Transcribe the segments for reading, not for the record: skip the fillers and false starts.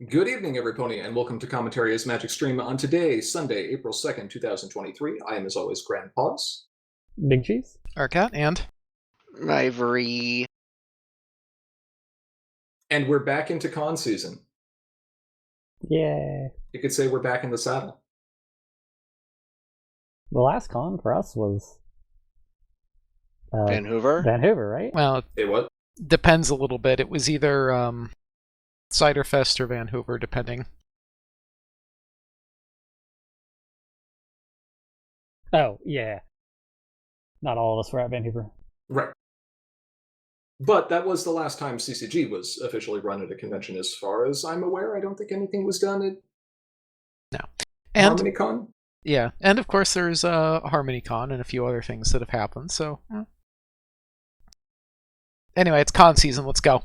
Good evening, everybody, and welcome to Commentary as Magic Stream on today, Sunday, April 2nd, 2023. I am, as always, Grandpaws. Big Cheese. Arcat and Ivory. And we're back into con season. Yeah. You could say we're back in the saddle. The last con for us was Vancouver? Vancouver, right? well, Hey, what? depends a little bit. It was either Ciderfest or Vancouver, depending. Oh, yeah. Not all of us were at Vancouver. Right. But that was the last time CCG was officially run at a convention, as far as I'm aware. I don't think anything was done at And HarmonyCon. yeah, and of course there's HarmonyCon and a few other things that have happened. So anyway, it's con season. Let's go.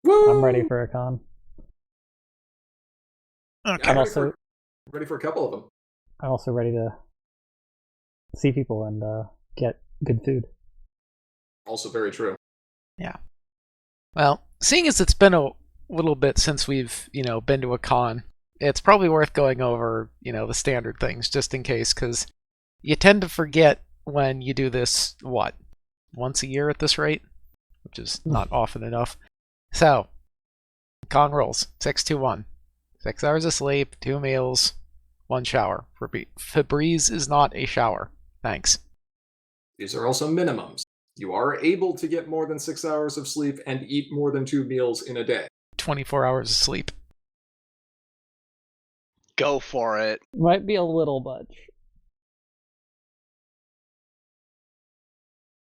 Woo! I'm ready for a con. Okay. I'm I'm ready for a couple of them. I'm also ready to see people and get good food. Also very true. Well, seeing as it's been a little bit since we've been to a con, it's probably worth going over the standard things just in case, because you tend to forget when you do this once a year at this rate, which is not often enough. So, con rules: 6-2-1, 6 hours of sleep, 2 meals, 1 shower. Febreze is not a shower. Thanks. These are also minimums. You are able to get more than 6 hours of sleep and eat more than 2 meals in a day. 24 hours of sleep. Go for it. Might be a little much.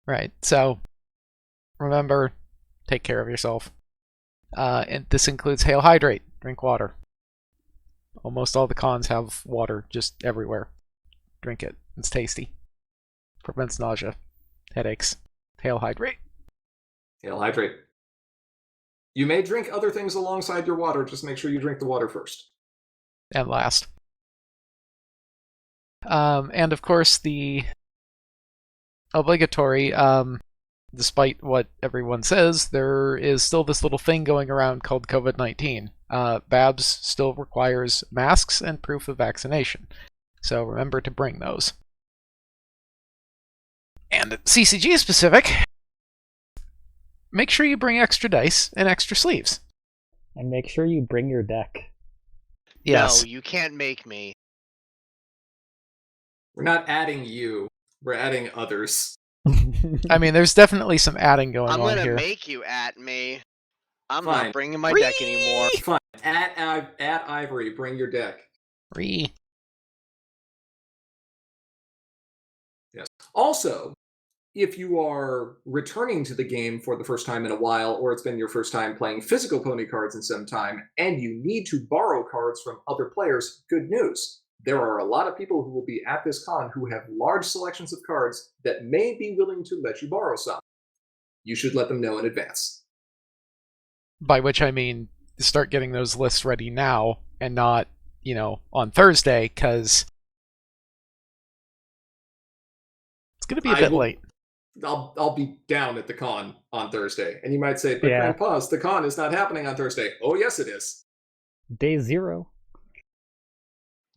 Right. So, remember, take care of yourself. And this includes Hail Hydrate. Drink water. Almost all the cons have water just everywhere. Drink it. It's tasty. Prevents nausea, headaches. Hail Hydrate. Hail hydrate. You may drink other things alongside your water, just make sure you drink the water first. And last. And of course, the obligatory, despite what everyone says, there is still this little thing going around called COVID-19. BABS still requires masks and proof of vaccination. So remember to bring those. And CCG specific, make sure you bring extra dice and extra sleeves. And make sure you bring your deck. Yes. No, you can't make me. We're not adding you, we're adding others. I mean, there's definitely some adding going I'm on gonna here. make you at me. I'm Fine. not bringing my deck anymore. Fine. At Ivory, bring your deck. Yes. Also, if you are returning to the game for the first time in a while, or it's been your first time playing physical pony cards in some time, and you need to borrow cards from other players, good news. There are a lot of people who will be at this con who have large selections of cards that may be willing to let you borrow some. You should let them know in advance. By which I mean, start getting those lists ready now and not, on Thursday, because it's going to be a bit late. I'll be down at the con on Thursday. And you might say, but Yeah. Grandpa's, the con is not happening on Thursday. Oh, yes, it is. Day 0.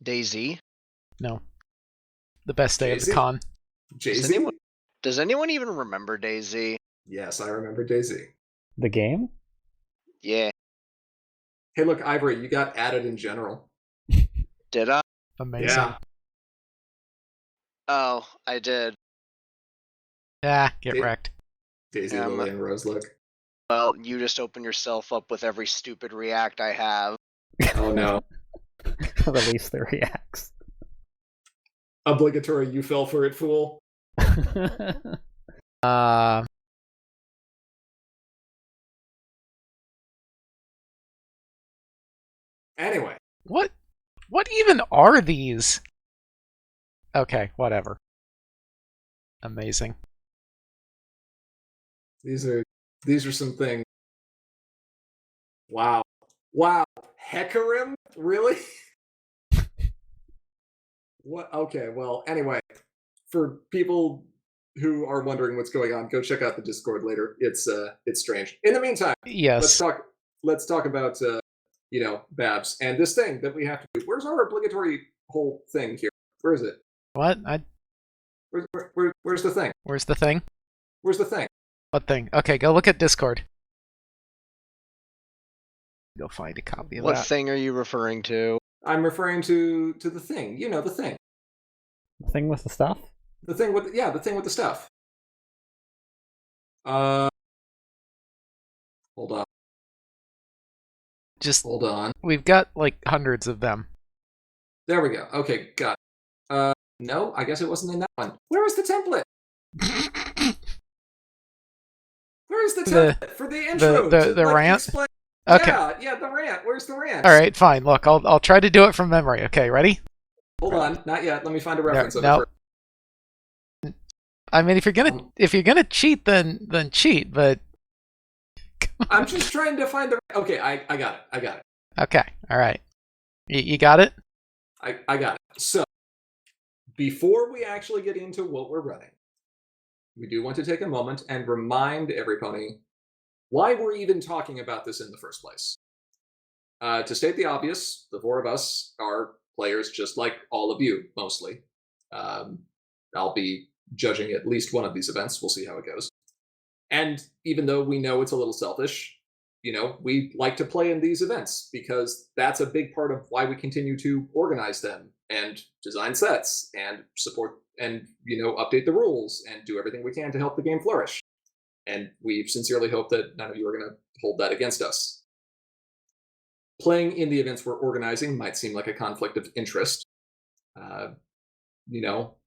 Daisy. No. The best day of Jay-Z? the con. Jay-Z? Does anyone even remember Daisy? Yes, I remember Daisy. The game? Yeah. Hey, look, Ivory, you got added in general. Did I? Amazing. Yeah. Oh, I did. Ah, get Did- wrecked. Daisy, Yeah, Lily, and Rose, look. Well, you just open yourself up with every stupid react I have. Oh, no. Release the reacts. Obligatory, you fell for it, fool. Anyway. What even are these? Okay, whatever. Amazing. These are some things. Wow. Hecarim? Really? What? Okay, well, anyway, for people who are wondering what's going on, go check out the Discord later. It's strange. In the meantime, Yes. let's talk about Babs, and this thing that we have to do. Where's our obligatory whole thing here? Where is it? What? Where's the thing? Where's the thing? Where's the thing? What thing? Okay, go look at Discord. Go find a copy of What that. thing are you referring to? I'm referring to the thing. The thing. The thing with the stuff? The thing with the thing with the stuff. Hold on. Just Hold on. we've got like hundreds of them. There we go. Okay, got it. No, I guess it wasn't in that one. Where is the template? Where is the template for the intro? The rant? Explain... Okay. Yeah, the rant. Where's the rant? All right, fine. Look, I'll try to do it from memory. Okay, ready? Hold on, not yet. Let me find a reference of it. No. I mean, if you're gonna cheat, then cheat. But I'm just trying to find the. Okay, I got it. Okay, all right. You got it? I got it. So, before we actually get into what we're running, we do want to take a moment and remind everybody why we're even talking about this in the first place. To state the obvious, the four of us are players just like all of you, mostly. I'll be judging at least one of these events. We'll see how it goes. And even though we know it's a little selfish, we like to play in these events because that's a big part of why we continue to organize them and design sets and support and, update the rules and do everything we can to help the game flourish. And we sincerely hope that none of you are going to hold that against us. Playing in the events we're organizing might seem like a conflict of interest.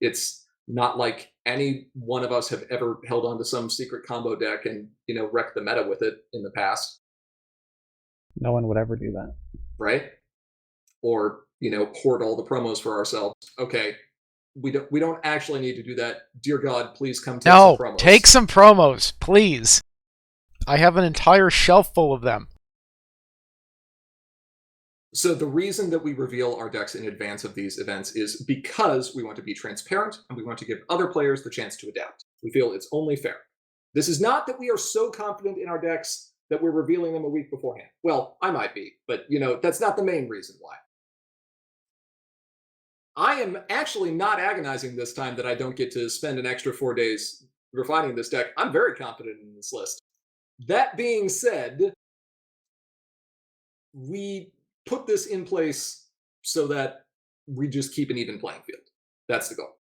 It's not like any one of us have ever held onto some secret combo deck and, wrecked the meta with it in the past. No one would ever do that. Right? Or, hoard all the promos for ourselves. Okay, we don't actually need to do that. Dear God, please come take some promos. Take some promos, please. I have an entire shelf full of them. So the reason that we reveal our decks in advance of these events is because we want to be transparent and we want to give other players the chance to adapt. We feel it's only fair. This is not that we are so confident in our decks that we're revealing them a week beforehand. Well, I might be, but that's not the main reason why. I am actually not agonizing this time that I don't get to spend an extra 4 days refining this deck. I'm very confident in this list. That being said, we put this in place so that we just keep an even playing field. That's the goal.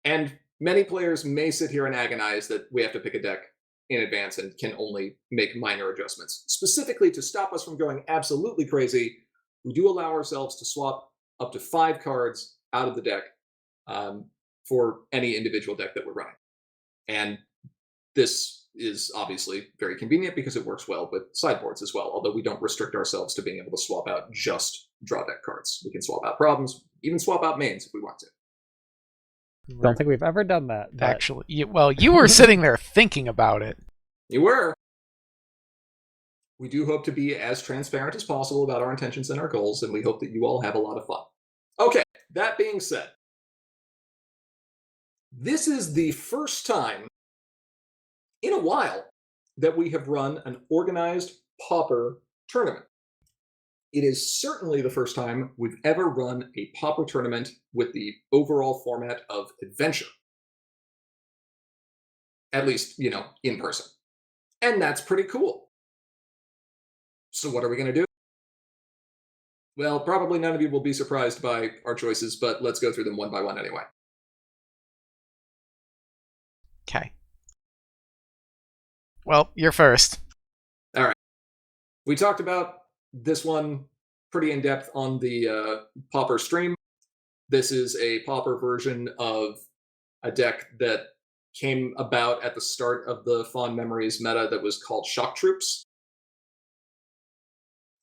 And many players may sit here and agonize that we have to pick a deck in advance and can only make minor adjustments. Specifically to stop us from going absolutely crazy, we do allow ourselves to swap up to 5 cards out of the deck for any individual deck that we're running. And this is obviously very convenient because it works well with sideboards as well, although we don't restrict ourselves to being able to swap out just draw deck cards. We can swap out problems, even swap out mains if we want to. Don't think we've ever done that. But... Actually, you were sitting there thinking about it. You were. We do hope to be as transparent as possible about our intentions and our goals, and we hope that you all have a lot of fun. Okay, that being said, this is the first time in a while that we have run an organized Pauper tournament. It is certainly the first time we've ever run a Pauper tournament with the overall format of adventure. At least, in person. And that's pretty cool. So what are we going to do? Well, probably none of you will be surprised by our choices, but let's go through them one by one anyway. Okay. Well, you're first. All right. We talked about this one pretty in depth on the Pauper stream. This is a Pauper version of a deck that came about at the start of the Fond Memories meta that was called Shock Troops.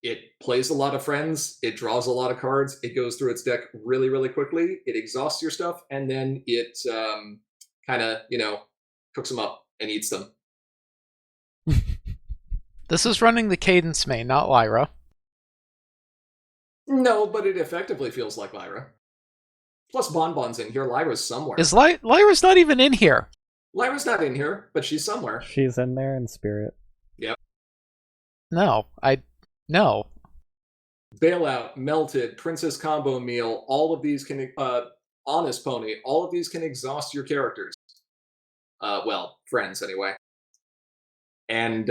It plays a lot of friends, it draws a lot of cards, it goes through its deck really, really quickly, it exhausts your stuff, and then it kind of, cooks them up and eats them. This is running the Cadence main, not Lyra. No, but it effectively feels like Lyra. Plus Bonbon's in here, Lyra's somewhere. Is Lyra's not even in here? Lyra's not in here, but she's somewhere. She's in there in spirit. Yep. No. Bailout, Melted, Princess Combo Meal, all of these can, Honest Pony, all of these can exhaust your characters. Well, friends anyway. And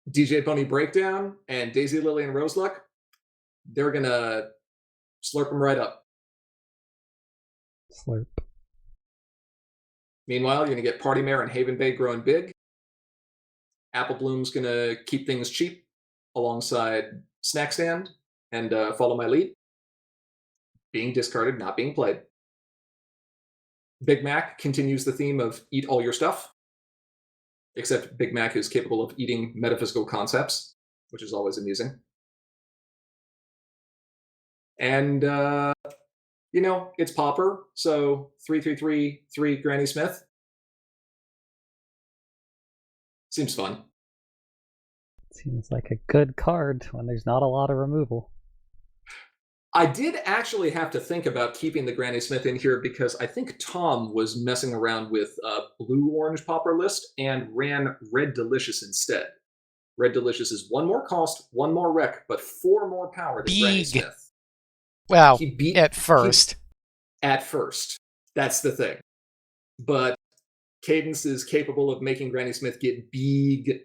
DJ Pony Breakdown and Daisy Lily and Roseluck, they're gonna slurp them right up. Slurp. Meanwhile, you're gonna get Party Mare and Haven Bay growing big. Apple Bloom's gonna keep things cheap alongside Snack Stand and Follow My Lead. Being discarded, not being played. Big Mac continues the theme of eat all your stuff, except Big Mac is capable of eating metaphysical concepts, which is always amusing. And, it's Pauper, so 3 Granny Smith. Seems fun. Seems like a good card when there's not a lot of removal. I did actually have to think about keeping the Granny Smith in here because I think Tom was messing around with blue-orange Pauper list and ran Red Delicious instead. Red Delicious is 1 more cost, 1 more wreck, but 4 more power than Granny Smith. Well, He beat at first. At first. That's the thing. But Cadence is capable of making Granny Smith get big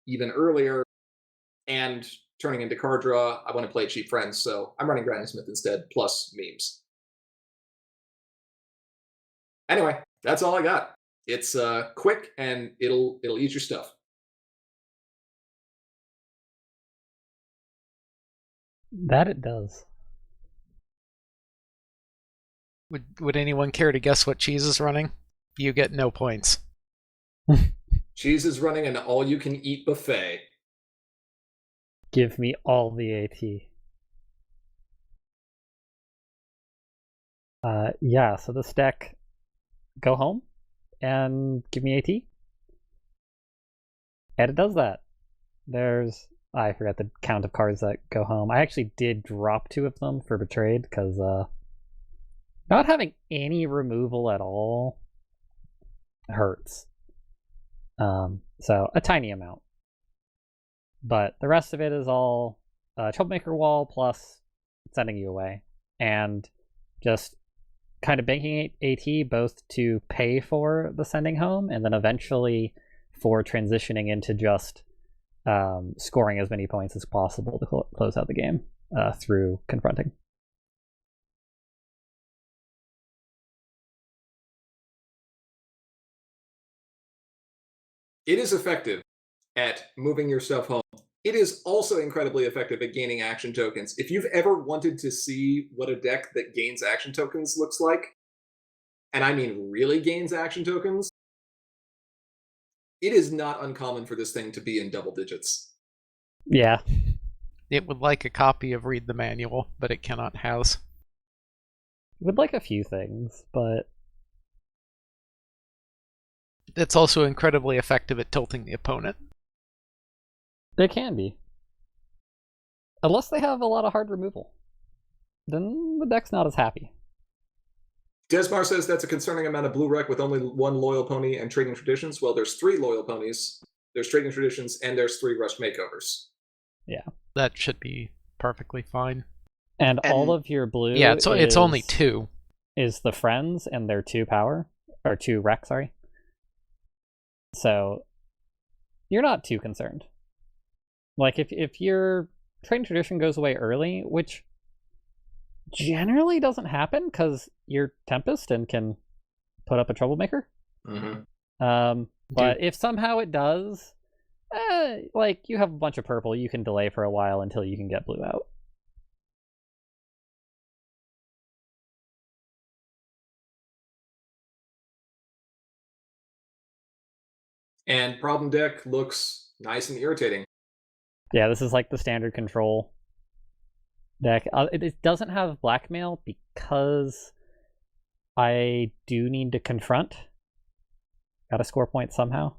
even earlier and turning into card draw. I want to play Cheap Friends, so I'm running Granny Smith instead, plus memes. Anyway, that's all I got. It's quick and it'll eat your stuff. That it does. Would anyone care to guess what Cheese is running? You get no points. Cheese is running an all-you-can-eat buffet. Give me all the AT. Yeah, so this deck, go home and give me AT. And it does that. I forgot the count of cards that go home. I actually did drop 2 of them for Betrayed, because not having any removal at all hurts. So a tiny amount. But the rest of it is all Troublemaker Wall plus sending you away. And just kind of banking AT both to pay for the sending home and then eventually for transitioning into just scoring as many points as possible to close out the game through confronting. It is effective at moving your stuff home. It is also incredibly effective at gaining action tokens. If you've ever wanted to see what a deck that gains action tokens looks like, and I mean really gains action tokens, it is not uncommon for this thing to be in double digits. Yeah. It would like a copy of Read the Manual, but it cannot house. Would like a few things, but It's also incredibly effective at tilting the opponent. they can be. Unless they have a lot of hard removal. Then the deck's not as happy. Desmar says that's a concerning amount of blue rec with only 1 loyal pony and trading traditions. Well, there's 3 loyal ponies, there's trading traditions, and there's 3 rushed makeovers. Yeah. That should be perfectly fine. And all of your blue Yeah, it's only 2. Is the friends and their 2 power. Or 2 rec, sorry. So you're not too concerned. Like if your trading tradition goes away early, which generally doesn't happen because you're Tempest and can put up a Troublemaker. Mm-hmm. But if somehow it does, like you have a bunch of purple, you can delay for a while until you can get blue out. And problem deck looks nice and irritating. Yeah, this is like the standard control deck. It doesn't have blackmail because I do need to confront. Gotta score points somehow.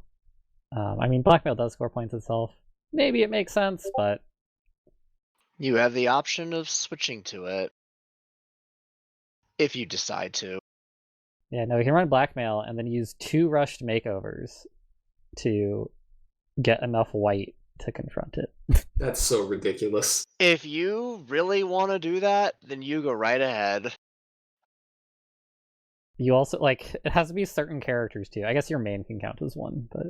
I mean, blackmail does score points itself. Maybe it makes sense, but You have the option of switching to it. If you decide to. yeah, no, you can run blackmail and then use 2 rushed makeovers to get enough white to confront it. That's so ridiculous. If you really want to do that, then you go right ahead. You also, like, it has to be certain characters too. I guess your main can count as one, but...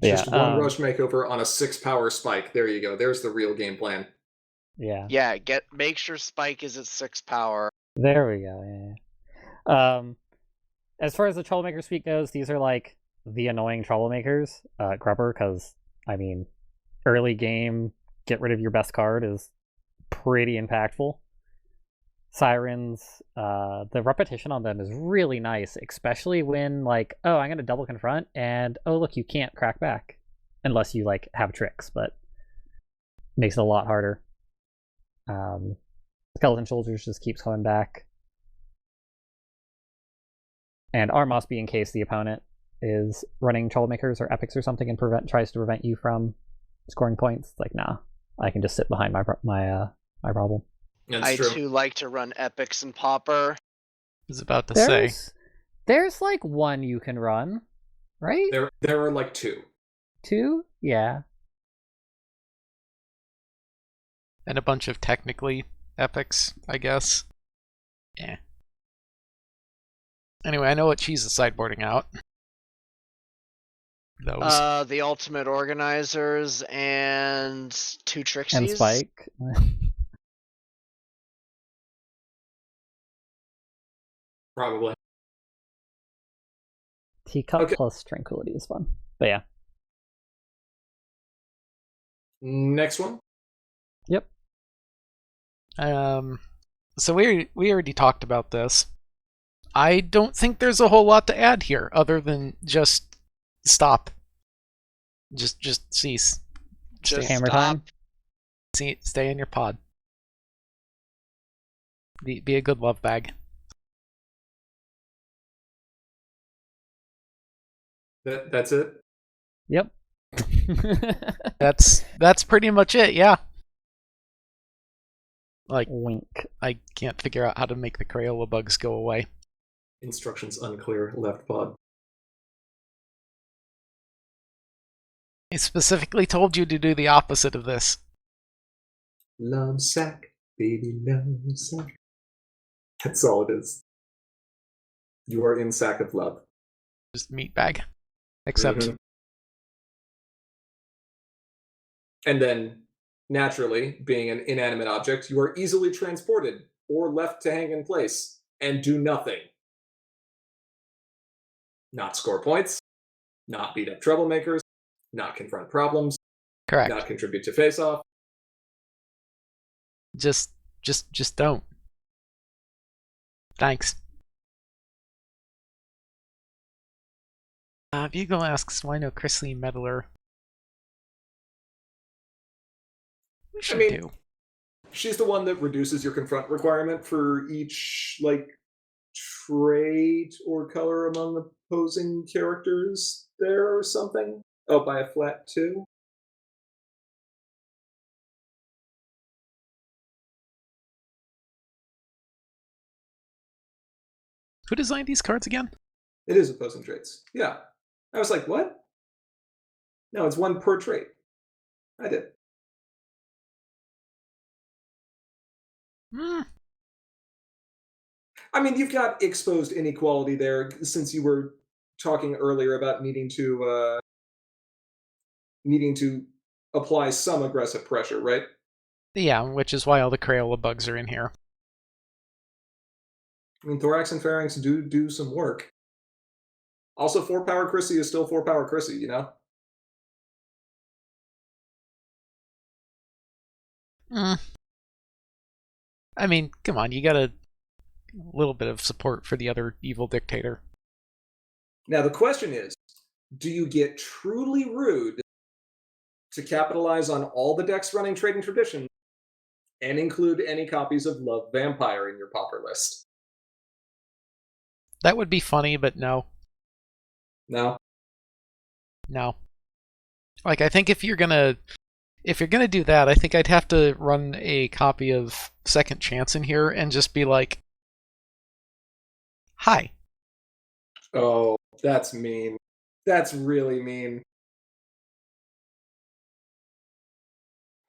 Just one rush makeover on a 6-power spike. There you go. There's the real game plan. Yeah. Yeah, make sure Spike is at 6 power. There we go, yeah. As far as the Troublemaker speak goes, these are like the annoying troublemakers, Grubber, because, I mean, early game, get rid of your best card is pretty impactful. Sirens, the repetition on them is really nice, especially when, like, oh, I'm going to double confront, and oh, look, you can't crack back. Unless you, like, have tricks, but makes it a lot harder. Skeleton Soldiers just keeps coming back. And Armos be in case the opponent is running Troublemakers or Epics or something and tries to prevent you from scoring points. It's like, nah, I can just sit behind my problem. I too like to run Epics and Pauper. I was about to say. There's like one you can run, right? There are like two. Two? Yeah. And a bunch of technically epics, I guess. Yeah. Anyway, I know what Cheese is sideboarding out. Those. The Ultimate Organizers and 2 Trixies. And Spike. Probably. Teacup plus Tranquility is fun. But yeah. Next one. Yep. So we already talked about this. I don't think there's a whole lot to add here, other than just stop. Just cease. Just hammer stop. time. Stay in your pod. Be a good love bag. That's it. Yep. That's pretty much it. Yeah. Like, wink. I can't figure out how to make the Crayola bugs go away. Instructions unclear. Left pod. I specifically told you to do the opposite of this. Love sack, baby, love sack. That's all it is. You are in sack of love. Just meat bag. Except. And then, naturally, being an inanimate object, you are easily transported or left to hang in place and do nothing. Not score points, not beat up troublemakers, not confront problems, Correct. not contribute to face-off. Just don't. Thanks. Bugle asks, why no Chrysler Meddler? We should do. She's the one that reduces your confront requirement for each, like, trait or color among opposing characters there or something. Oh, by a flat 2? Who designed these cards again? It is opposing traits. Yeah. I was like, what? No, it's 1 per trait. I did. I mean, you've got exposed inequality there, since you were talking earlier about needing to apply some aggressive pressure, right? Yeah, which is why all the Crayola bugs are in here. I mean, Thorax and Pharynx do some work. Also, 4-power Chrissy is still 4-power Chrissy, you know? I mean, come on, you got a little bit of support for the other evil dictator. Now, the question is, do you get truly rude to capitalize on all the decks running Trading Tradition and include any copies of Love Vampire in your Pauper list? That would be funny, but no. No? No. Like, I think if you're gonna do that, I think I'd have to run a copy of Second Chance in here and just be like, hi. Oh, That's mean. That's really mean.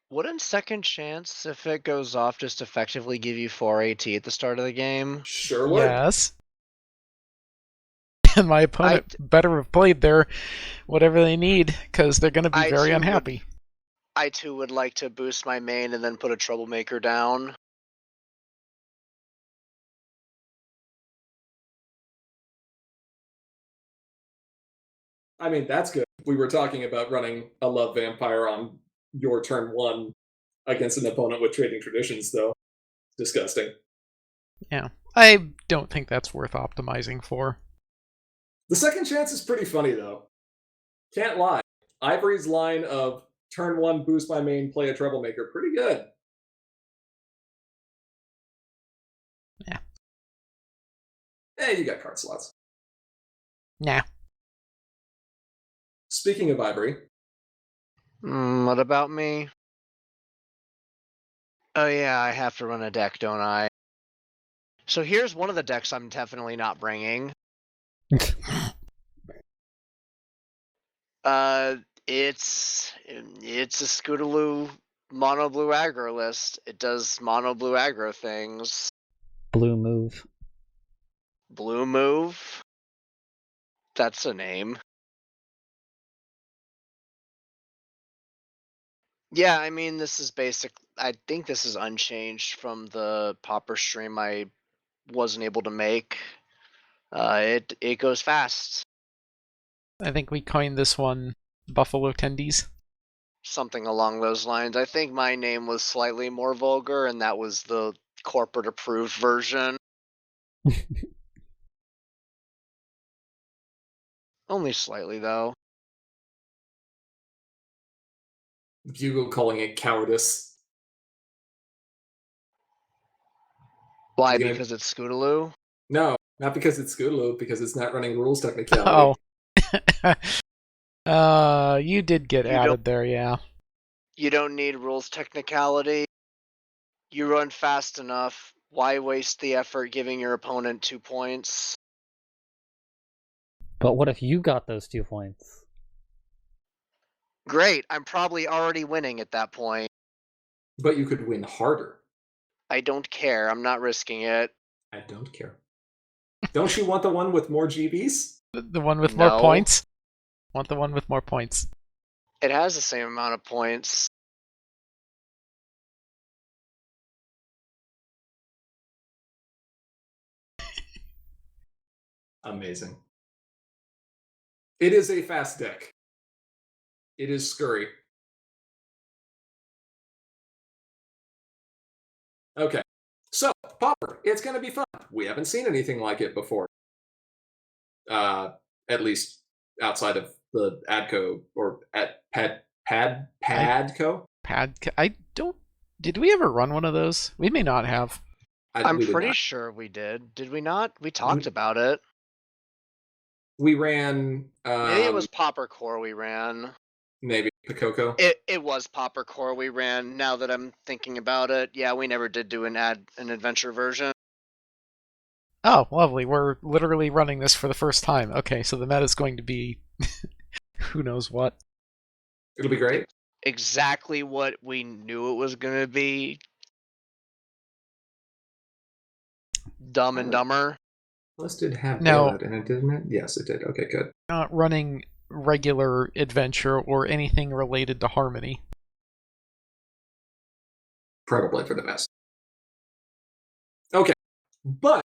Wouldn't second chance, if it goes off, just effectively give you 4 AT at the start of the game? Sure would. Yes. And my opponent better have played their whatever they need, because they're going to be very unhappy. I too would like to boost my main and then put a troublemaker down. I mean, that's good. We were talking about running a Love Vampire on your turn 1 against an opponent with Trading Traditions, though. Disgusting. Yeah. I don't think that's worth optimizing for. The second chance is pretty funny, though. Can't lie. Ivory's line of turn 1, boost my main, play a troublemaker. Pretty good. Yeah. Hey, you got card slots. Nah. Speaking of Ivory. What about me? Oh yeah, I have to run a deck, don't I? So here's one of the decks I'm definitely not bringing. It's a Scootaloo mono blue aggro list. It does mono blue aggro things. Blue move. Blue move. That's a name. Yeah, I mean, this is basic. I think this is unchanged from the Pauper stream I wasn't able to make. It goes fast. I think we coined this one Buffalo Tendies. Something along those lines. I think my name was slightly more vulgar, and that was the corporate approved version. Only slightly, though. Bugle calling it cowardice. Why? Gonna... Because it's Scootaloo? No, not because it's Scootaloo, because it's not running rules technicality. Oh. You did get added there, yeah. You don't need rules technicality. You run fast enough. Why waste the effort giving your opponent 2 points? But what if you got those 2 points? Great, I'm probably already winning at that point. But you could win harder. I don't care. I'm not risking it. I don't care. Don't you want the one with more GBs? The one with more points? Want the one with more points. It has the same amount of points. Amazing. It is a fast deck. It is scurry. Okay. So, Pauper, it's going to be fun. We haven't seen anything like it before. At least outside of the ADCO or at PADCO? I don't... Did we ever run one of those? We may not have. I'm pretty sure we did. Did we not? We talked about it. We ran... maybe it was Pauper Core we ran. Maybe Pikoko. It was Pauper Core we ran. Now that I'm thinking about it, yeah, we never did do an adventure version. Oh, lovely. We're literally running this for the first time. Okay, so the meta's going to be who knows what. It'll be great. Exactly what we knew it was going to be. Dumb and Dumber. This did have bailout in it, didn't it? Yes, it did. Okay, good. Not running regular adventure or anything related to Harmony. Probably for the best. Okay, but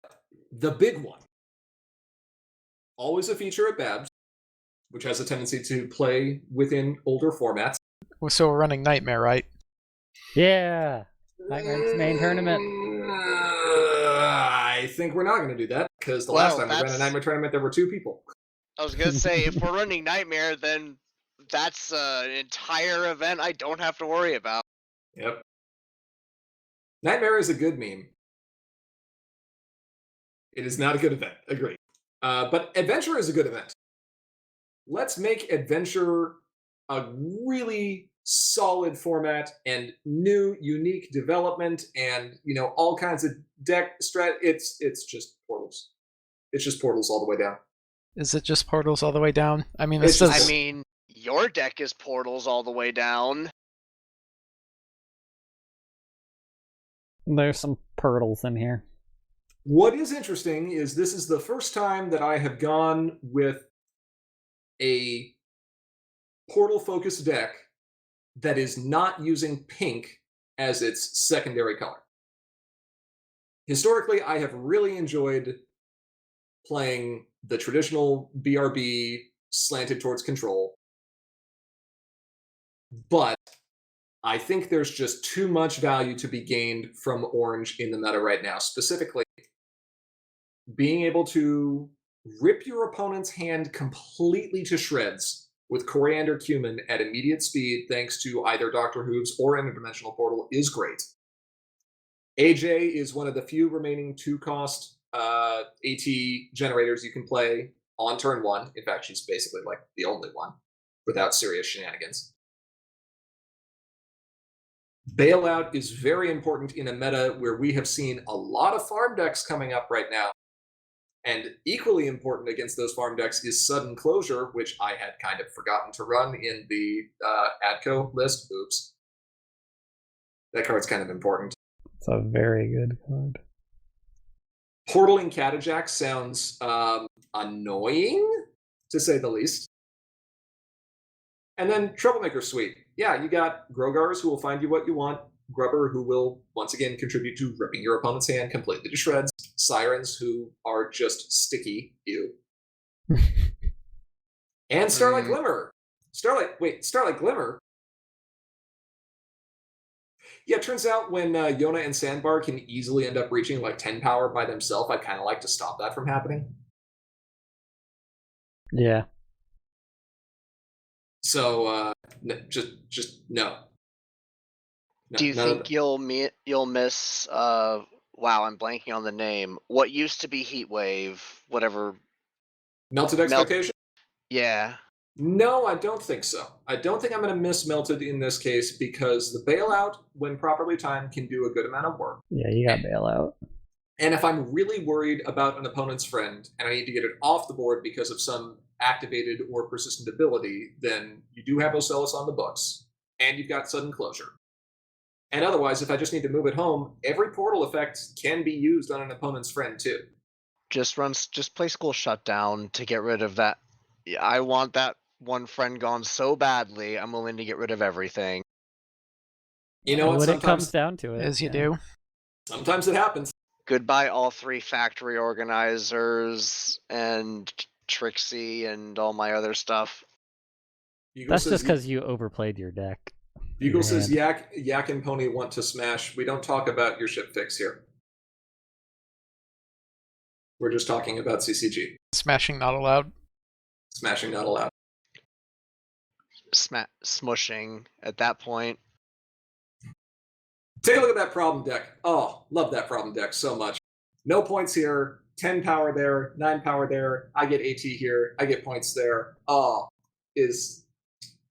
the big one, always a feature at BABS, which has a tendency to play within older formats. So we're running Nightmare, right? Yeah! Nightmare's main tournament. I think we're not going to do that, because the last time we ran a Nightmare tournament, there were 2 people. I was going to say, if we're running Nightmare, then that's an entire event I don't have to worry about. Yep. Nightmare is a good meme. It is not a good event. Agreed. But Adventure is a good event. Let's make Adventure a really solid format and new, unique development, and all kinds of deck strat. It's just portals. It's just portals all the way down. Is it just portals all the way down? I mean, It's this just- does. I mean, your deck is portals all the way down. There's some Purtles in here. What is interesting is this is the first time that I have gone with a portal-focused deck that is not using pink as its secondary color. Historically, I have really enjoyed playing the traditional BRB slanted towards control, but I think there's just too much value to be gained from orange in the meta right now. Specifically, being able to rip your opponent's hand completely to shreds with Coriander Cumin at immediate speed, thanks to either Dr. Hooves or Interdimensional Portal, is great. AJ is one of the few remaining 2-cost AT generators you can play on turn 1. In fact, she's basically like the only one without serious shenanigans. Bailout is very important in a meta where we have seen a lot of farm decks coming up right now. And equally important against those farm decks is Sudden Closure, which I had kind of forgotten to run in the ADCO list. Oops. That card's kind of important. It's a very good card. Portaling Catajack sounds annoying, to say the least. And then Troublemaker Suite. Yeah, you got Grogars who will find you what you want, Grubber who will once again contribute to ripping your opponent's hand completely to shreds, Sirens who are just sticky, ew. And Starlight Glimmer. Starlight Glimmer? Yeah, it turns out when Yona and Sandbar can easily end up reaching like 10 power by themselves, I'd kind of like to stop that from happening. Yeah. So, just no. Do you think you'll miss? Wow, I'm blanking on the name. What used to be Heatwave, whatever. Melted Expectation? Yeah. No, I don't think so. I don't think I'm going to miss Melted in this case because the Bailout, when properly timed, can do a good amount of work. Yeah, you got Bailout. And if I'm really worried about an opponent's friend and I need to get it off the board because of some activated or persistent ability, then you do have Ocellus on the books, and you've got Sudden Closure. And otherwise, if I just need to move it home, every portal effect can be used on an opponent's friend too. Just play School Shutdown to get rid of that. Yeah, I want that one friend gone so badly, I'm willing to get rid of everything. You know what? When it comes down to it. As you do. Sometimes it happens. Goodbye, all 3 factory organizers and Trixie and all my other stuff. Bugle That's says, just because you overplayed your deck. Bugle your says hand. Yak and Pony want to smash. We don't talk about your ship fix here. We're just talking about CCG. Smashing not allowed. Smashing not allowed. Smushing at that point. Take a look at that problem deck. Oh, love that problem deck so much. No points here. 10 power there. 9 power there. I get AT here. I get points there. Oh,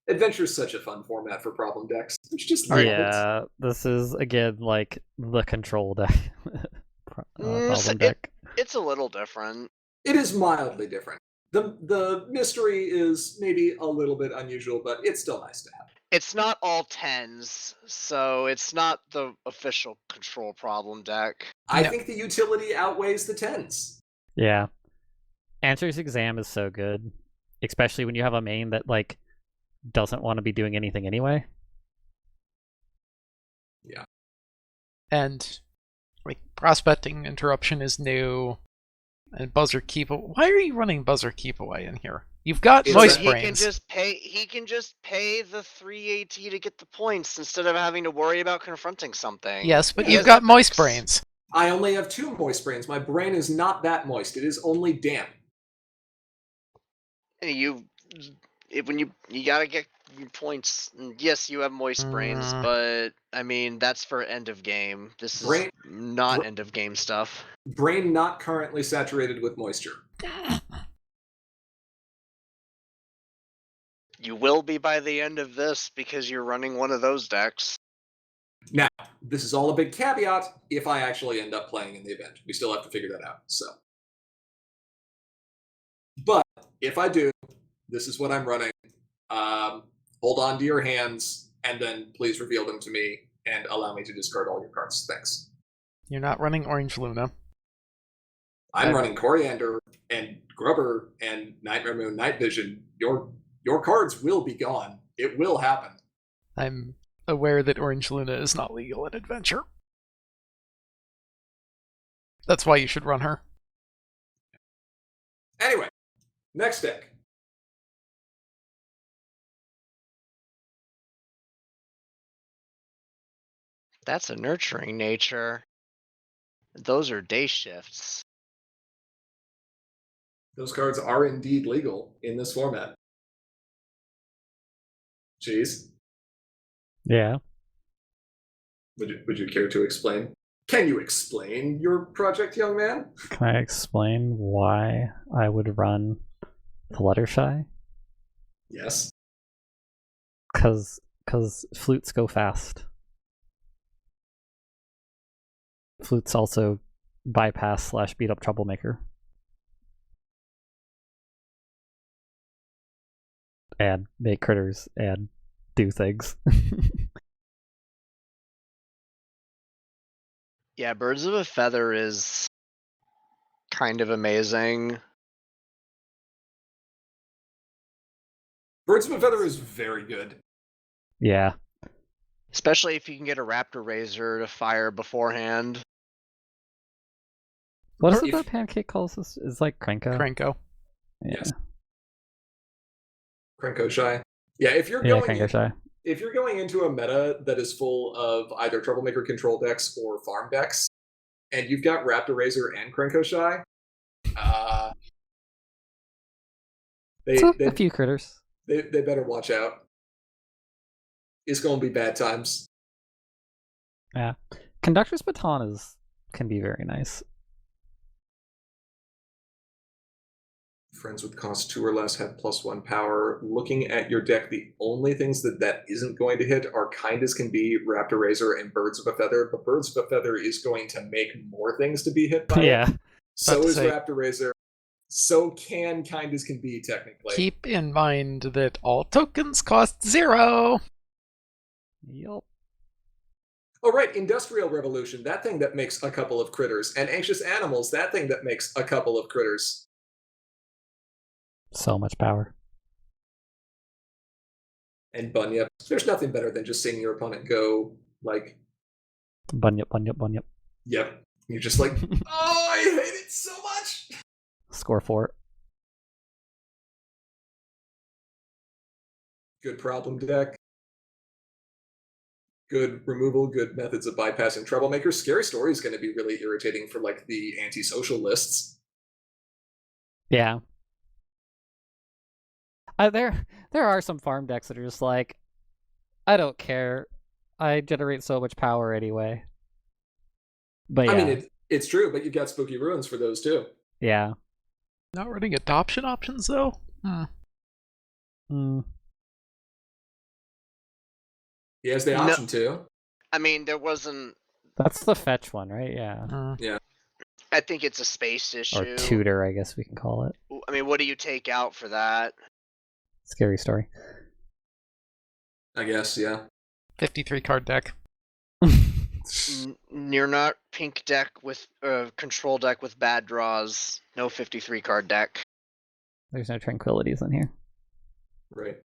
Adventure is such a fun format for problem decks. It's just Yeah, this is again like the control deck. Problem deck. It's a little different. It is mildly different. The mystery is maybe a little bit unusual, but it's still nice to have. It's not all 10s, so it's not the official control problem deck. I think the utility outweighs the 10s. Yeah. Answers Exam is so good, especially when you have a main that like doesn't want to be doing anything anyway. Yeah. And like Prospecting Interruption is new. And Buzzer Keep. Why are you running Buzzer Keep Away in here? You've got Moist He Brains. He can just pay the 3 AT to get the points instead of having to worry about confronting something. Yes, but He you've has got epics. Moist Brains. I only have 2 moist brains. My brain is not that moist. It is only damp. And when you gotta get your points. Yes, you have moist brains, but I mean that's for end of game. This is not end of game stuff. Brain not currently saturated with moisture. You will be by the end of this because you're running one of those decks. Now, this is all a big caveat if I actually end up playing in the event. We still have to figure that out. So But if I do, this is what I'm running. Hold on to your hands, and then please reveal them to me, and allow me to discard all your cards. Thanks. You're not running Orange Luna. I'm running Coriander and Grubber and Nightmare Moon Night Vision. Your cards will be gone. It will happen. I'm aware that Orange Luna is not legal in Adventure. That's why you should run her. Anyway, next deck. That's a nurturing nature. Those are day shifts. Those cards are indeed legal in this format. Jeez. Yeah. Would you care to explain? Can you explain your project, young man? Can I explain why I would run Fluttershy? Yes. Because flutes go fast. Flutes also bypass / beat up Troublemaker. And make critters and do things. Yeah, Birds of a Feather is kind of amazing. Birds of a Feather is very good. Yeah. Especially if you can get a Raptor Razor to fire beforehand. What is it that Pancake calls this? Is like Krenko? Krenko. Yeah. Yes. Krenko Shy. Yeah, if you're going into a meta that is full of either Troublemaker control decks or farm decks, and you've got Raptor Razor and Krenko Shy, a few critters. They better watch out. It's going to be bad times. Yeah. Conductor's Baton can be very nice. Friends with cost 2 or less have +1 power. Looking at your deck, the only things that isn't going to hit are kind as can be Raptor Razor and Birds of a Feather, but Birds of a Feather is going to make more things to be hit by it. So is Raptor Razor. So can kind as can be, technically. Keep in mind that all tokens cost 0. Yup. Oh, right, Industrial Revolution, that thing that makes a couple of critters. And Anxious Animals, that thing that makes a couple of critters. So much power. And Bunyip. There's nothing better than just seeing your opponent go, like... Bunyip. Yep. You're just like, oh, I hate it so much! Score 4. Good problem deck. Good removal, good methods of bypassing Troublemakers. Scary Story is going to be really irritating for, like, the antisocial lists. Yeah. There are some farm decks that are just like, I don't care. I generate so much power anyway. But yeah. I mean, it's true, but you've got Spooky Ruins for those too. Yeah. Not running adoption options though? He has the option to. I mean, there wasn't... That's the fetch one, right? Yeah. Yeah. I think it's a space issue. Or tutor, I guess we can call it. I mean, what do you take out for that? Scary Story. I guess, yeah. 53 card deck. You're not pink deck with control deck with bad draws. No 53 card deck. There's no tranquilities in here. Right.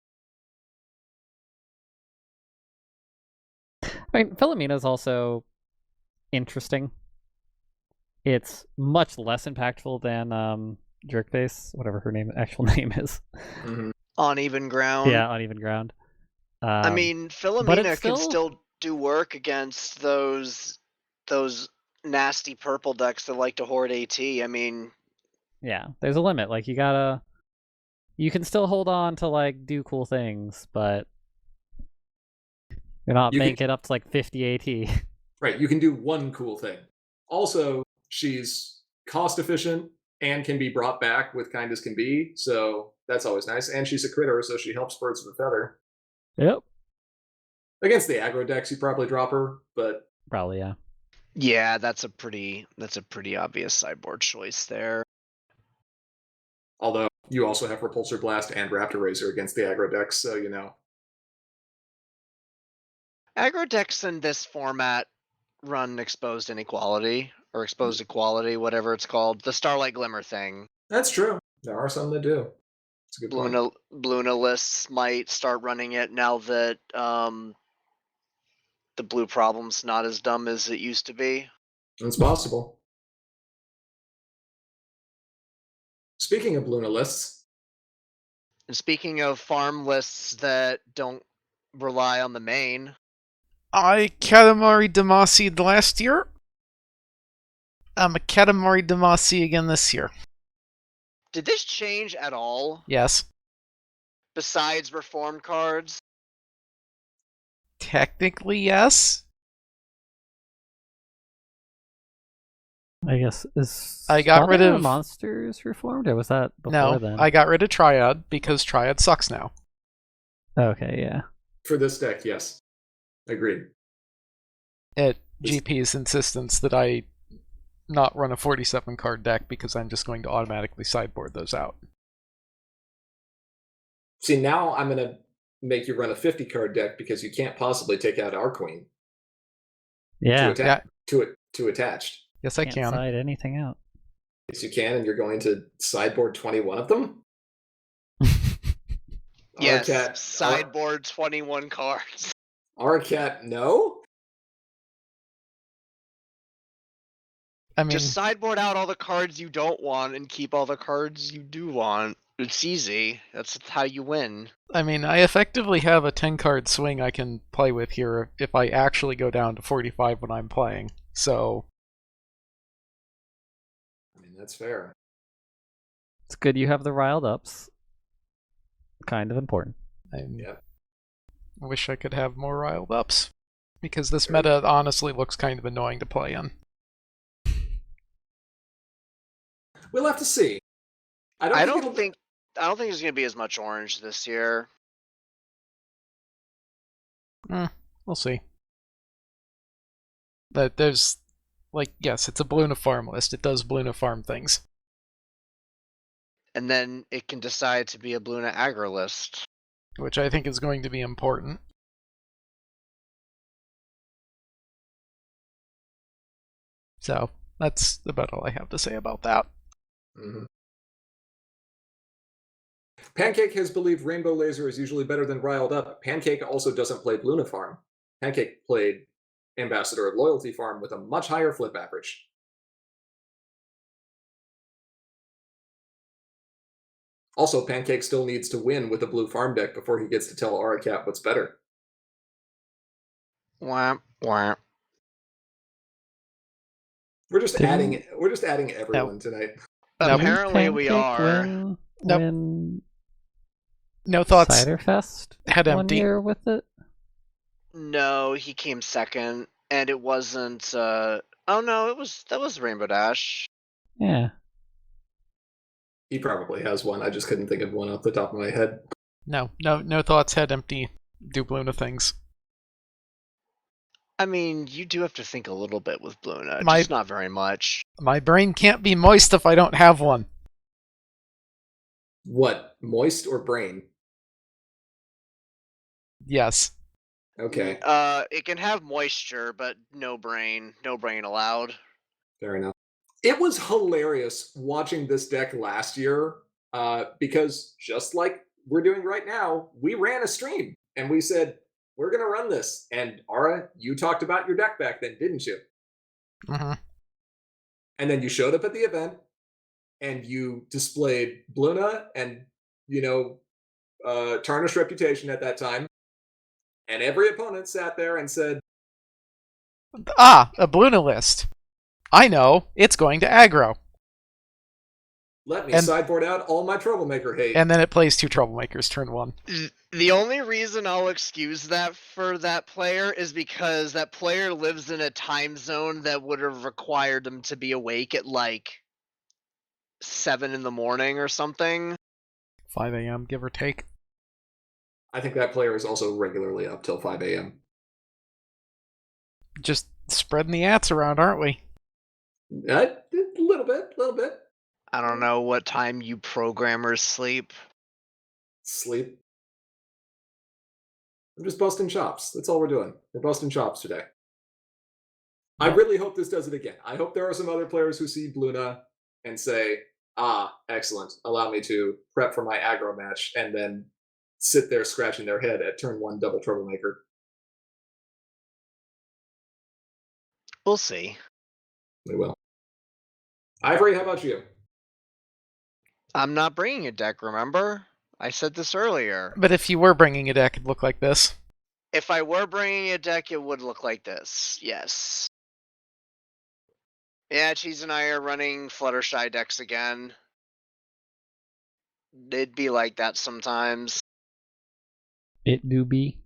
I mean, Philomena's also interesting. It's much less impactful than Jerkface, whatever her actual name is. Mm-hmm. On even ground. Yeah, on even ground. I mean, Philomena can still do work against those nasty purple decks that like to hoard AT. I mean, yeah, there's a limit. Like you can still hold on to like do cool things, but you're not making it up to like 50 AT. Right, you can do one cool thing. Also, she's cost efficient and can be brought back with kind as can be, so that's always nice. And she's a critter, so she helps Birds of a Feather. Yep. Against the aggro decks, you probably drop her, but probably, yeah. Yeah, that's a pretty obvious sideboard choice there. Although you also have Repulsor Blast and Raptor Razor against the aggro decks, so you know. Aggro decks in this format run Exposed Inequality, or Exposed Equality, whatever it's called. The Starlight Glimmer thing. That's true. There are some that do. It's a good point. Bluna lists might start running it now that the blue problem's not as dumb as it used to be. It's possible. Speaking of Luna lists. And speaking of farm lists that don't rely on the main. I Katamari Damacy'd last year. I'm a Katamari Damacy again this year. Did this change at all? Yes. Besides reform cards? Technically, yes. I guess is I got rid Father of Monsters reformed, or was that before no. then? I got rid of Triad because Triad sucks now. Okay, yeah. For this deck, yes. Agreed. At GP's insistence that I not run a 47 card deck because I'm just going to automatically sideboard those out. See, now I'm going to make you run a 50 card deck because you can't possibly take out our queen. Yeah. To attached. Yes, I Can't can. side anything out. Yes, you can, and you're going to sideboard 21 of them? Yes, Arcat, sideboard 21 cards. Arcat, no? I mean, Just sideboard out all the cards you don't want and keep all the cards you do want. It's easy. That's how you win. I effectively have a 10 card swing I can play with here if I actually go down to 45 when I'm playing. So I mean, that's fair. It's good you have the riled ups. Kind of important. Yeah. I wish I could have more riled ups because this meta honestly looks kind of annoying to play in. We'll have to see. I don't think there's gonna be as much orange this year. We'll see. But there's, yes, it's a Bluna farm list. It does Bluna farm things. And then it can decide to be a Bluna aggro list. Which I think is going to be important. So, that's about all I have to say about that. Mm-hmm. Pancake has believed Rainbow Laser is usually better than Riled Up. Pancake also doesn't play Luna Farm. Pancake played Ambassador Loyalty Farm with a much higher flip average. Also, Pancake still needs to win with a blue farm deck before he gets to tell Aracat what's better. Wah, wah. We're just adding everyone tonight. Apparently we are. Win No thoughts. Cider Fest Head one empty. year with it? No, he came second, and it wasn't. Oh no, that was Rainbow Dash. Yeah. He probably has one. I just couldn't think of one off the top of my head. No thoughts. Head empty. Do Bluna things. I mean, you do have to think a little bit with Bluna, just not very much. My brain can't be moist if I don't have one. What? Moist or brain? Yes. Okay. It can have moisture, but no brain. No brain allowed. Fair enough. It was hilarious watching this deck last year because just like we're doing right now, we ran a stream and we said, we're going to run this. And Ara, you talked about your deck back then, didn't you? Mm-hmm. And then you showed up at the event and you displayed Bluna and, Tarnished Reputation at that time. And every opponent sat there and said, a Bluna list. I know, it's going to aggro. Let me sideboard out all my Troublemaker hate. And then it plays 2 Troublemakers turn 1. The only reason I'll excuse that for that player is because that player lives in a time zone that would have required them to be awake at 7 in the morning or something. 5 a.m., give or take. I think that player is also regularly up till 5 a.m. Just spreading the ats around, aren't we? A little bit. I don't know what time you programmers sleep. Sleep. I'm just busting chops. That's all we're doing. We're busting chops today. I really hope this does it again. I hope there are some other players who see Bluna and say, excellent. Allow me to prep for my aggro match, and then sit there scratching their head at turn 1 double troublemaker. We'll see. We will. Ivory, how about you? I'm not bringing a deck, remember? I said this earlier. But if you were bringing a deck, it'd look like this. If I were bringing a deck, it would look like this. Yes. Yeah, Cheese and I are running Fluttershy decks again. It'd be like that sometimes. It do be.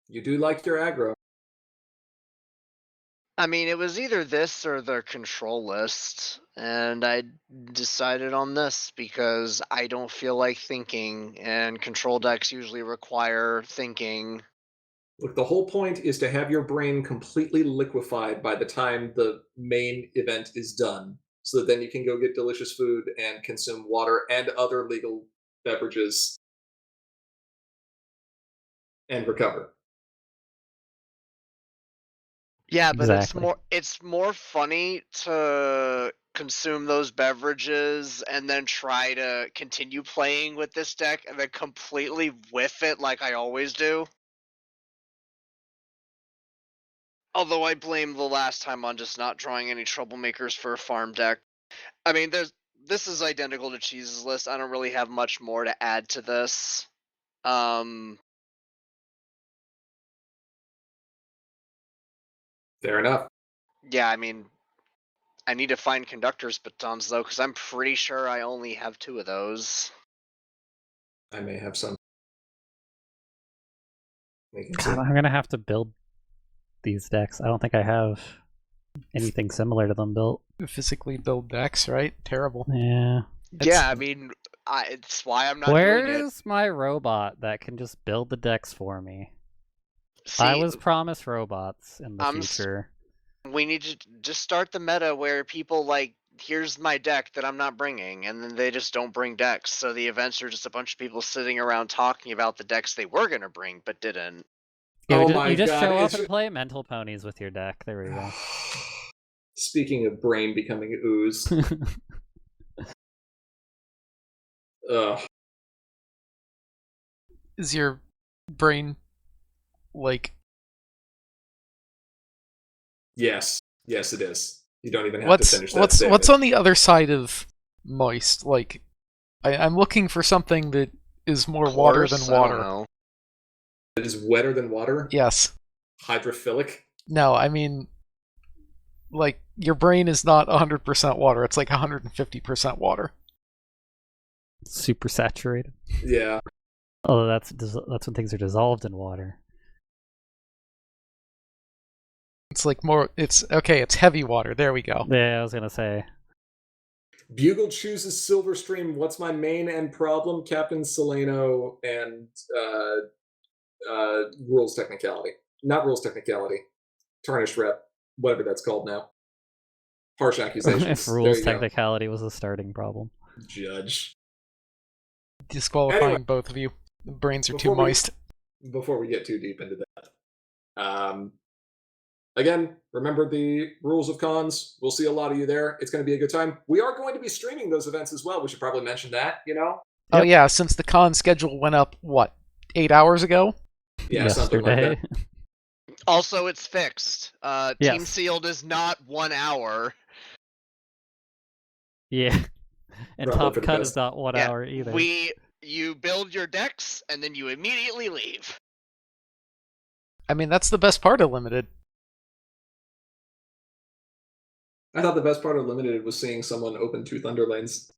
You do like your aggro. I mean, it was either this or the control list, and I decided on this because I don't feel like thinking, and control decks usually require thinking. Look, the whole point is to have your brain completely liquefied by the time the main event is done, so that then you can go get delicious food and consume water and other legal beverages and recover. Yeah, but Exactly. it's more funny to consume those beverages and then try to continue playing with this deck and then completely whiff it like I always do. Although I blame the last time on just not drawing any troublemakers for a farm deck. I mean, this is identical to Cheese's list. I don't really have much more to add to this. Fair enough. Yeah, I mean, I need to find conductor's batons though, because I'm pretty sure I only have 2 of those. I may have some. We can God, see. I'm gonna have to build these decks. I don't think I have anything similar to them built. Physically build decks, right? Terrible. Yeah. Yeah, I mean, it's why I'm not doing it. Where's my robot that can just build the decks for me? See, I was promised robots in the I'm future. we need to just start the meta where people like, here's my deck that I'm not bringing, and then they just don't bring decks. So the events are just a bunch of people sitting around talking about the decks they were gonna bring but didn't. Yeah, Oh you my just God, show up it's and play mental ponies with your deck. There we go. Speaking of brain becoming ooze. Ugh. Is your brain like Yes. Yes, it is. You don't even have to finish that what's statement. on the other side of moist? Like, I'm looking for something that is more water than Course, I don't water. know. It is wetter than water? Yes. Hydrophilic? No, I mean, like, your brain is not 100% water. It's like 150% water. Super saturated. Yeah. Oh, that's when things are dissolved in water. It's like more. It's okay. It's heavy water. There we go. Yeah, I was gonna say. Bugle chooses Silverstream. What's my main end problem? Captain Solano and rules technicality. Not rules technicality. Tarnished rep. Whatever that's called now. Harsh accusations. If rules technicality was a starting problem. Judge. Disqualifying Anyway, both of you. The brains are too before we- moist. Before we get too deep into that. Again, remember the rules of cons. We'll see a lot of you there. It's going to be a good time. We are going to be streaming those events as well. We should probably mention that, you know? Oh Yep. yeah, since the con schedule went up, what, 8 hours ago? Yeah, something like Yesterday. that. Also, it's fixed. Yes. Team Sealed is not 1 hour. Yeah. And Probably Top for the Cut best. is not 1 Yeah, hour either. You build your decks and then you immediately leave. I mean, that's the best part of limited. I thought the best part of Limited was seeing someone open 2 Thunder Lanes.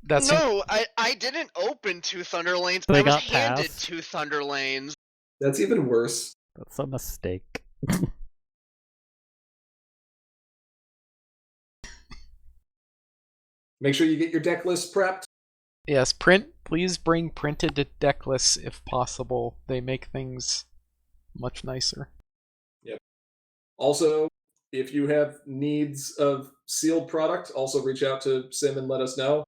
That's No, I didn't open 2 Thunder Lanes. They I was got handed passed. 2 Thunder Lanes. That's even worse. That's a mistake. Make sure you get your deck list prepped. yes. Please bring printed deck lists if possible. They make things much nicer. Also, If you have needs of sealed product, also reach out to Sim and let us know.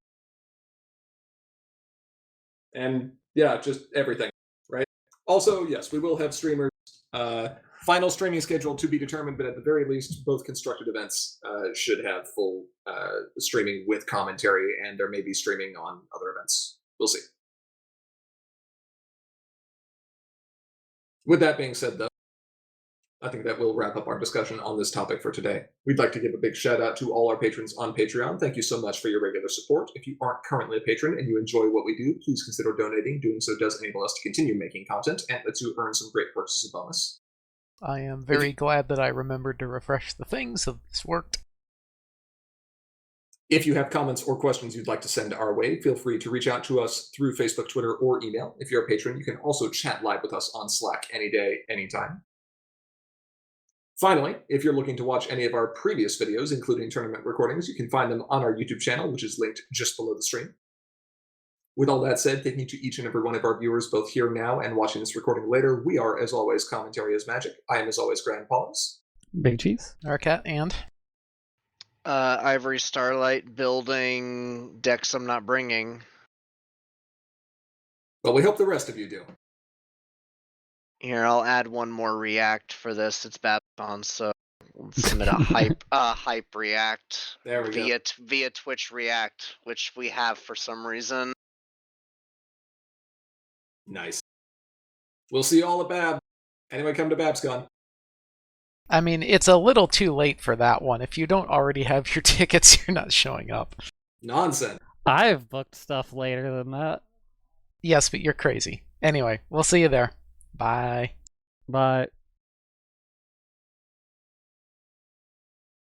And yeah, just everything, right? Also, yes, we will have streamers. Final streaming schedule to be determined, but at the very least, both constructed events should have full streaming with commentary, and there may be streaming on other events. We'll see. With that being said, though, I think that will wrap up our discussion on this topic for today. We'd like to give a big shout out to all our patrons on Patreon. Thank you so much for your regular support. If you aren't currently a patron and you enjoy what we do, please consider donating. Doing so does enable us to continue making content and lets you earn some great perks as a bonus. I am very glad that I remembered to refresh the thing, so this worked. If you have comments or questions you'd like to send our way, feel free to reach out to us through Facebook, Twitter, or email. If you're a patron, you can also chat live with us on Slack any day, anytime. Finally, if you're looking to watch any of our previous videos, including tournament recordings, you can find them on our YouTube channel, which is linked just below the stream. With all that said, thank you to each and every one of our viewers, both here now and watching this recording later. We are, as always, Commentary is Magic. I am, as always, Grand Paws. Big Cheese. Arcat and Ivory Starlight building decks I'm not bringing. Well, we hope the rest of you do. Here, I'll add one more react for this. It's BABSCon, so we'll submit a hype react. There we go. Via Twitch React, which we have for some reason. Nice. We'll see you all at BAB. Anyway, come to BABSCon. I mean, it's a little too late for that one. If you don't already have your tickets, you're not showing up. Nonsense. I've booked stuff later than that. Yes, but you're crazy. Anyway, we'll see you there. Bye. But